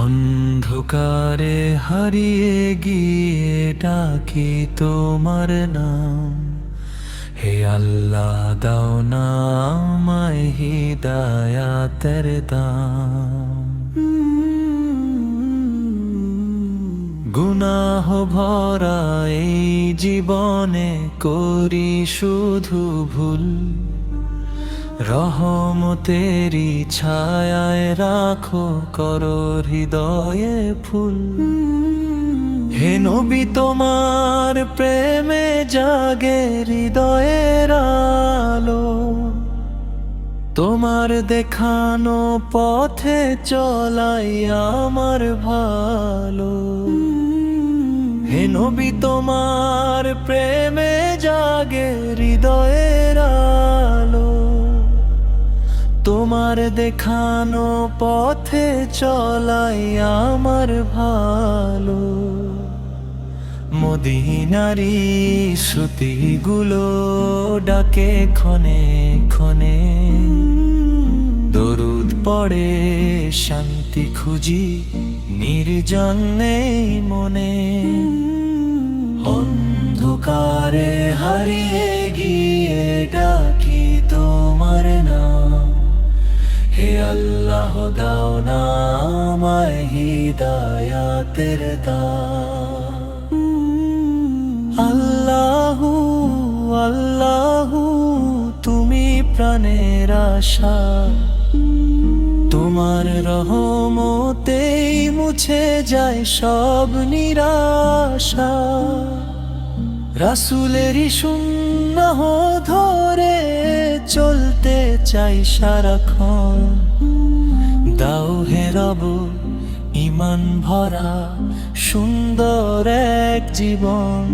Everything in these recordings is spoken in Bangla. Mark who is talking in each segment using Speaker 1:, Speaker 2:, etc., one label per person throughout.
Speaker 1: অন্ধকারে হারিয়ে গিয়ে ডাকি তোমার নাম। হে আল্লাহ, দাও না আমায় হিদায়াতের দাম। গুনাহ ভরা এই জীবনে করি শুধু ভুল, রহমতেরি ছায়ায় রাখো করো হৃদয়ে ফুল। হে নবী, তোমার প্রেমে জাগে হৃদয়ের আলো, তোমার দেখানো পথে চলাই আমার ভালো। হে নবী, তোমার প্রেমে জাগে হৃদয়ের আলো, তোমার দেখানো পথে চলাই আমার ভালো। মদিনারি শ্রুতিগুলো ডাকে ক্ষণে ক্ষণে, দরুদ পড়ে শান্তি খুঁজি নির্জন নেই মনে। অন্ধকারে হারিয়ে গিয়ে ডাকি তোমার নাম। হে আল্লাহ, দাও না আমায় হিদায়াতের দাম। আল্লাহু আল্লাহু তুমি প্রাণের আশা, তোমার রহমতেই মুছে যায় সব নিরাশা। রাসূলেরই সুন্নাহ ধরে চলতে চাই সারাক্ষণ, দাও হে রব ঈমান ভরা সুন্দর এক জীবন।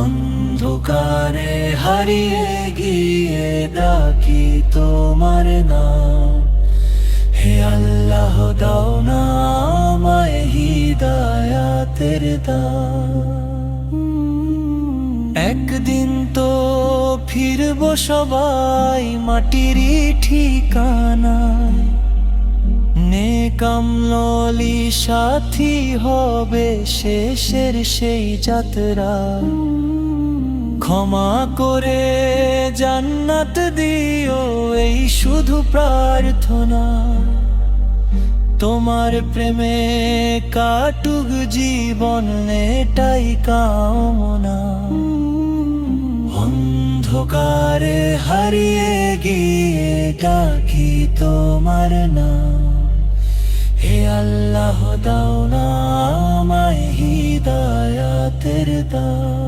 Speaker 1: অন্ধকারে হারিয়ে গিয়ে ডাকি তোমার নাম। হে আল্লাহ, দাও না আমায় হিদায়াতের দাম। একদিন তো ফিরবো সবাই মাটিরই ঠিকানায়, নেক আমলি সাথী হবে শেষের সেই যাত্রা। ক্ষমা করে জান্নাত দিও এই শুধু প্রার্থনা, তোমার প্রেমে কাটুক জীবন এটাই কামনা। অন্ধকারে হারিয়ে গিয়ে ডাকি তোমার নাম। হে আল্লাহ, দাও না আমায় হিদায়াতের দাম।